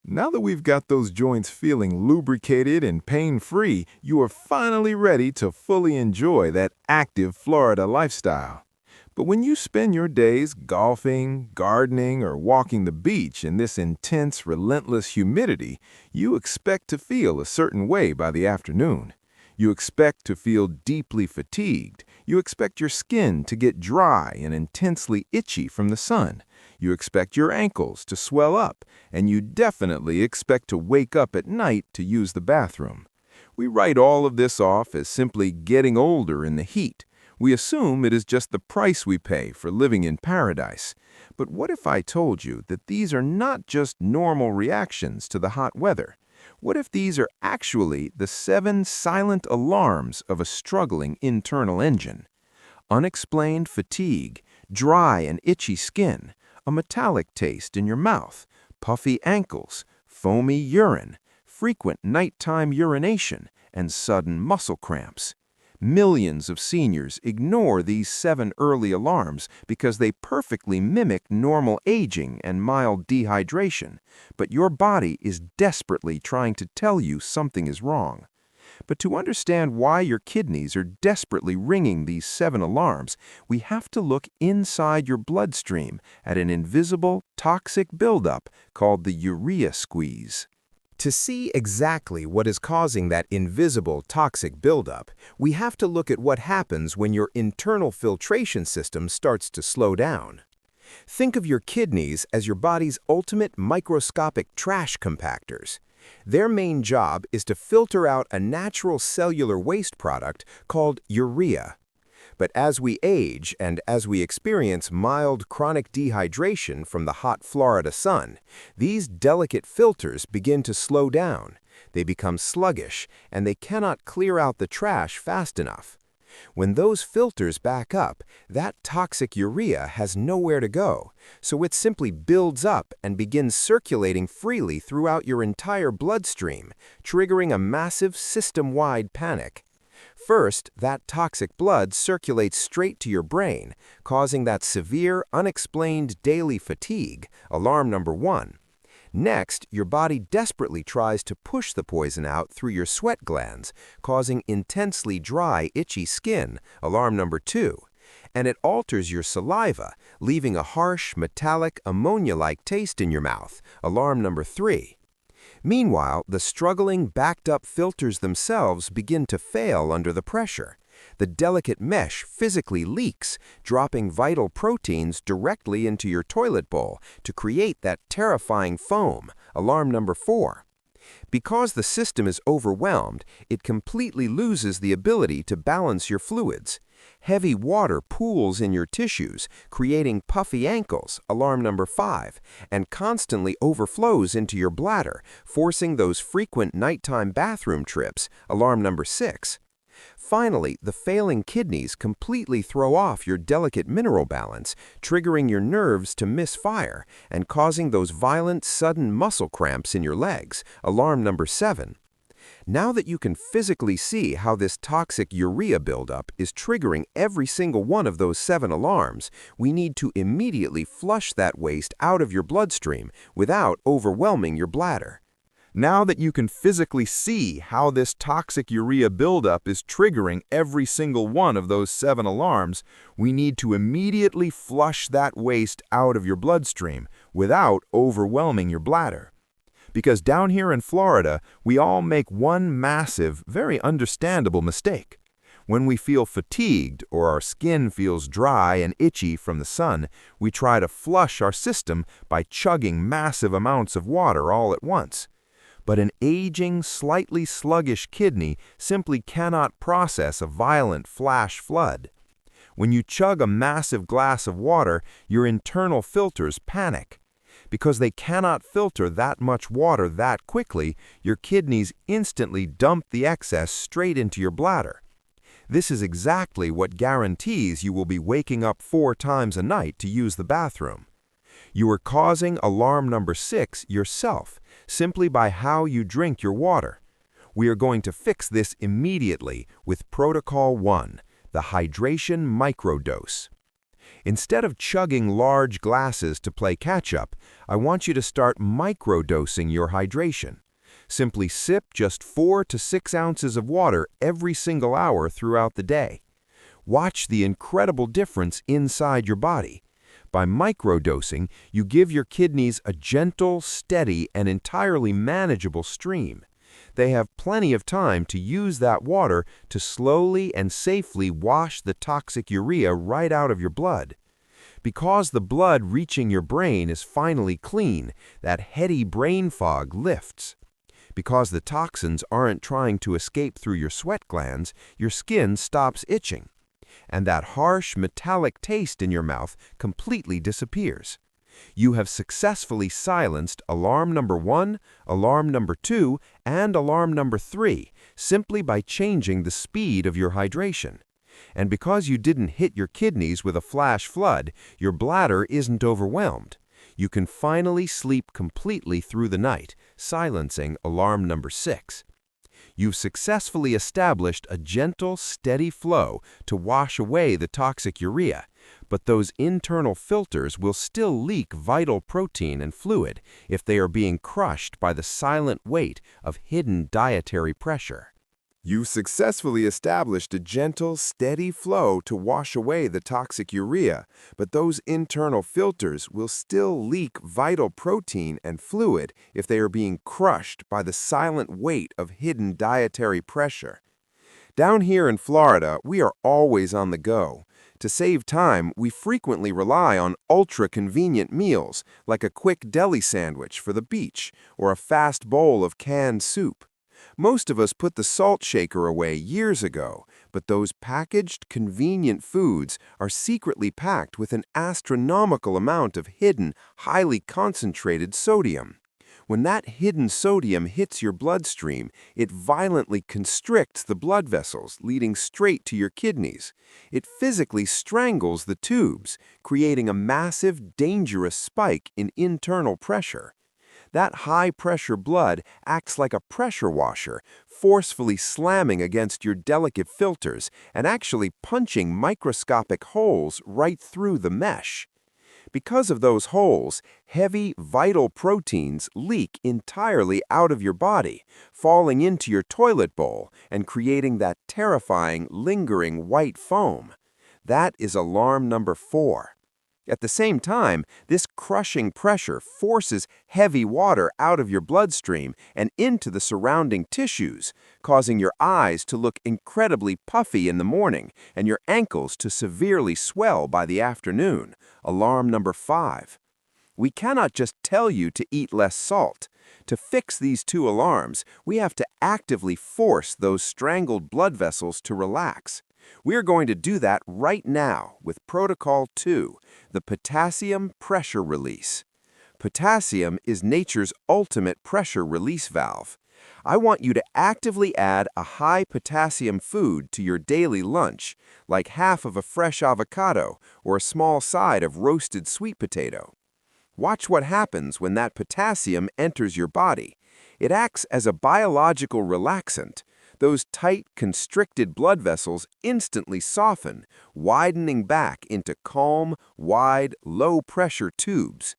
Now that we've got those joints feeling lubricated and pain-free, you are finally ready to fully enjoy that active Florida lifestyle. But when you spend your days golfing, gardening, or walking the beach in this intense, relentless humidity, you expect to feel a certain way by the afternoon. You expect to feel deeply fatigued. You expect your skin to get dry and intensely itchy from the sun. You expect your ankles to swell up, and you definitely expect to wake up at night to use the bathroom. We write all of this off as simply getting older in the heat. We assume it is just the price we pay for living in paradise. But what if I told you that these are not just normal reactions to the hot weather? What if these are actually the 7 silent alarms of a struggling internal engine? Unexplained fatigue, dry and itchy skin, a metallic taste in your mouth, puffy ankles, foamy urine, frequent nighttime urination, and sudden muscle cramps. Millions of seniors ignore these 7 early alarms because they perfectly mimic normal aging and mild dehydration, but your body is desperately trying to tell you something is wrong. But to understand why your kidneys are desperately ringing these 7 alarms, we have to look inside your bloodstream at an invisible, toxic buildup called the urea squeeze. To see exactly what is causing that invisible toxic buildup, we have to look at what happens when your internal filtration system starts to slow down. Think of your kidneys as your body's ultimate microscopic trash compactors. Their main job is to filter out a natural cellular waste product called urea. But as we age and as we experience mild chronic dehydration from the hot Florida sun, these delicate filters begin to slow down. They become sluggish, and they cannot clear out the trash fast enough. When those filters back up, that toxic urea has nowhere to go, so it simply builds up and begins circulating freely throughout your entire bloodstream, triggering a massive system-wide panic. First, that toxic blood circulates straight to your brain, causing that severe, unexplained daily fatigue, alarm number 1. Next, your body desperately tries to push the poison out through your sweat glands, causing intensely dry, itchy skin, alarm number 2. And it alters your saliva, leaving a harsh, metallic, ammonia-like taste in your mouth, alarm number 3. Meanwhile, the struggling, backed-up filters themselves begin to fail under the pressure. The delicate mesh physically leaks, dropping vital proteins directly into your toilet bowl to create that terrifying foam, alarm number 4. Because the system is overwhelmed, it completely loses the ability to balance your fluids. Heavy water pools in your tissues, creating puffy ankles, alarm number 5, and constantly overflows into your bladder, forcing those frequent nighttime bathroom trips, alarm number 6. Finally, the failing kidneys completely throw off your delicate mineral balance, triggering your nerves to misfire and causing those violent, sudden muscle cramps in your legs, alarm number 7. Now that you can physically see how this toxic urea buildup is triggering every single one of those 7 alarms, we need to immediately flush that waste out of your bloodstream without overwhelming your bladder. Now that you can physically see how this toxic urea buildup is triggering every single one of those 7 alarms, we need to immediately flush that waste out of your bloodstream without overwhelming your bladder. Because down here in Florida, we all make one massive, very understandable mistake. When we feel fatigued or our skin feels dry and itchy from the sun, we try to flush our system by chugging massive amounts of water all at once. But an aging, slightly sluggish kidney simply cannot process a violent flash flood. When you chug a massive glass of water, your internal filters panic. Because they cannot filter that much water that quickly, your kidneys instantly dump the excess straight into your bladder. This is exactly what guarantees you will be waking up 4 times a night to use the bathroom. You are causing alarm number 6 yourself, simply by how you drink your water. We are going to fix this immediately with Protocol 1, the hydration microdose. Instead of chugging large glasses to play catch-up, I want you to start microdosing your hydration. Simply sip just 4 to 6 ounces of water every single hour throughout the day. Watch the incredible difference inside your body. By microdosing, you give your kidneys a gentle, steady, and entirely manageable stream. They have plenty of time to use that water to slowly and safely wash the toxic urea right out of your blood. Because the blood reaching your brain is finally clean, that heady brain fog lifts. Because the toxins aren't trying to escape through your sweat glands, your skin stops itching. And that harsh, metallic taste in your mouth completely disappears. You have successfully silenced alarm number 1, alarm number 2, and alarm number 3 simply by changing the speed of your hydration. And because you didn't hit your kidneys with a flash flood, your bladder isn't overwhelmed. You can finally sleep completely through the night, silencing alarm number 6. You've successfully established a gentle, steady flow to wash away the toxic urea, but those internal filters will still leak vital protein and fluid if they are being crushed by the silent weight of hidden dietary pressure. You've successfully established a gentle, steady flow to wash away the toxic urea, but those internal filters will still leak vital protein and fluid if they are being crushed by the silent weight of hidden dietary pressure. Down here in Florida, we are always on the go. To save time, we frequently rely on ultra-convenient meals like a quick deli sandwich for the beach or a fast bowl of canned soup. Most of us put the salt shaker away years ago, but those packaged, convenient foods are secretly packed with an astronomical amount of hidden, highly concentrated sodium. When that hidden sodium hits your bloodstream, it violently constricts the blood vessels, leading straight to your kidneys. It physically strangles the tubes, creating a massive, dangerous spike in internal pressure. That high-pressure blood acts like a pressure washer, forcefully slamming against your delicate filters and actually punching microscopic holes right through the mesh. Because of those holes, heavy, vital proteins leak entirely out of your body, falling into your toilet bowl and creating that terrifying, lingering white foam. That is alarm number 4. At the same time, this crushing pressure forces heavy water out of your bloodstream and into the surrounding tissues, causing your eyes to look incredibly puffy in the morning and your ankles to severely swell by the afternoon. Alarm number 5. We cannot just tell you to eat less salt. To fix these 2 alarms, we have to actively force those strangled blood vessels to relax. We are going to do that right now with Protocol 2, the potassium pressure release. Potassium is nature's ultimate pressure release valve. I want you to actively add a high potassium food to your daily lunch, like half of a fresh avocado or a small side of roasted sweet potato. Watch what happens when that potassium enters your body. It acts as a biological relaxant. Those tight, constricted blood vessels instantly soften, widening back into calm, wide, low-pressure tubes.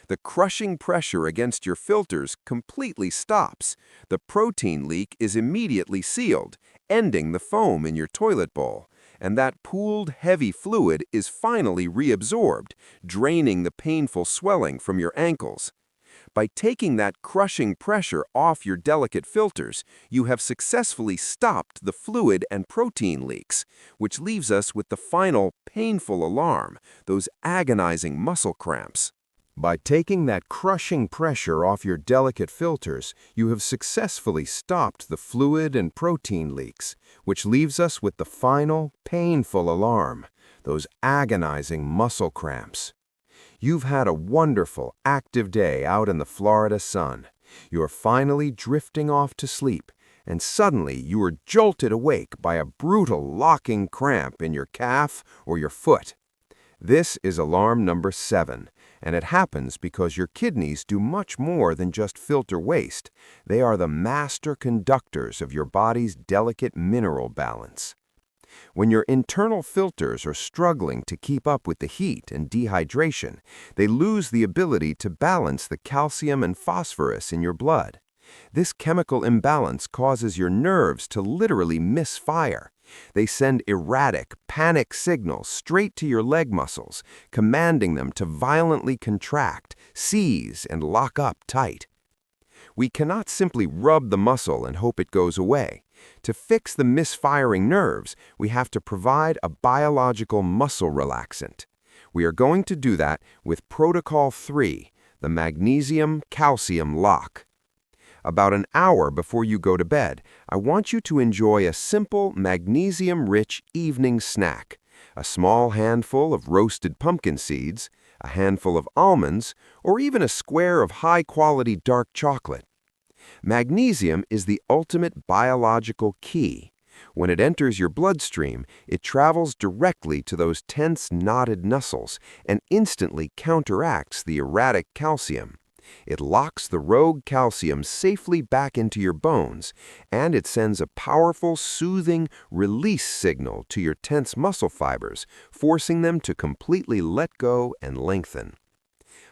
The crushing pressure against your filters completely stops. The protein leak is immediately sealed, ending the foam in your toilet bowl. And that pooled, heavy fluid is finally reabsorbed, draining the painful swelling from your ankles. By taking that crushing pressure off your delicate filters, you have successfully stopped the fluid and protein leaks, which leaves us with the final, painful alarm, those agonizing muscle cramps. By taking that crushing pressure off your delicate filters, you have successfully stopped the fluid and protein leaks, which leaves us with the final, painful alarm, those agonizing muscle cramps. You've had a wonderful, active day out in the Florida sun. You're finally drifting off to sleep, and suddenly you are jolted awake by a brutal locking cramp in your calf or your foot. This is alarm number 7, and it happens because your kidneys do much more than just filter waste. They are the master conductors of your body's delicate mineral balance. When your internal filters are struggling to keep up with the heat and dehydration, they lose the ability to balance the calcium and phosphorus in your blood. This chemical imbalance causes your nerves to literally misfire. They send erratic, panic signals straight to your leg muscles, commanding them to violently contract, seize, and lock up tight. We cannot simply rub the muscle and hope it goes away. To fix the misfiring nerves, we have to provide a biological muscle relaxant. We are going to do that with Protocol 3, the magnesium-calcium lock. About an hour before you go to bed, I want you to enjoy a simple magnesium-rich evening snack. A small handful of roasted pumpkin seeds, a handful of almonds, or even a square of high-quality dark chocolate. Magnesium is the ultimate biological key. When it enters your bloodstream, it travels directly to those tense, knotted muscles and instantly counteracts the erratic calcium. It locks the rogue calcium safely back into your bones, and it sends a powerful, soothing release signal to your tense muscle fibers, forcing them to completely let go and lengthen.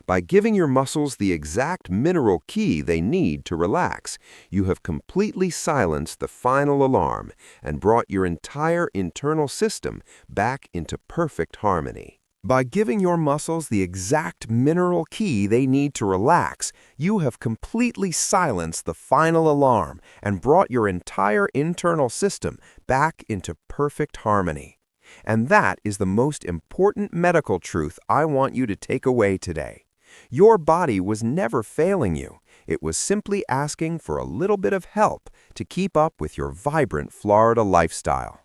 By giving your muscles the exact mineral key they need to relax, you have completely silenced the final alarm and brought your entire internal system back into perfect harmony. By giving your muscles the exact mineral key they need to relax, you have completely silenced the final alarm and brought your entire internal system back into perfect harmony. And that is the most important medical truth I want you to take away today. Your body was never failing you. It was simply asking for a little bit of help to keep up with your vibrant Florida lifestyle.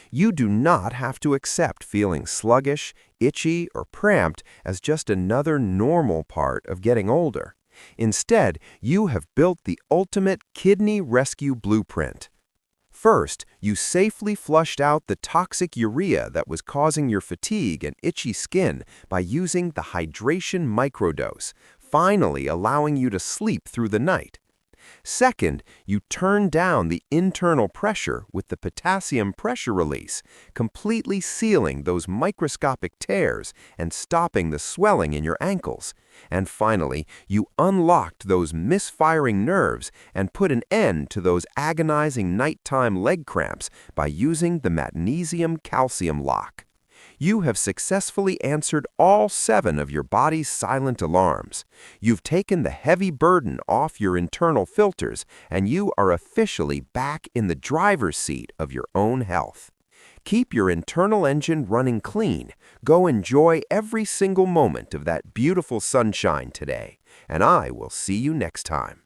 You do not have to accept feeling sluggish, itchy, or cramped as just another normal part of getting older. Instead, you have built the ultimate kidney rescue blueprint. First, you safely flushed out the toxic urea that was causing your fatigue and itchy skin by using the hydration microdose, finally allowing you to sleep through the night. Second, you turned down the internal pressure with the potassium pressure release, completely sealing those microscopic tears and stopping the swelling in your ankles. And finally, you unlocked those misfiring nerves and put an end to those agonizing nighttime leg cramps by using the magnesium-calcium lock. You have successfully answered all 7 of your body's silent alarms. You've taken the heavy burden off your internal filters, and you are officially back in the driver's seat of your own health. Keep your internal engine running clean. Go enjoy every single moment of that beautiful sunshine today, and I will see you next time.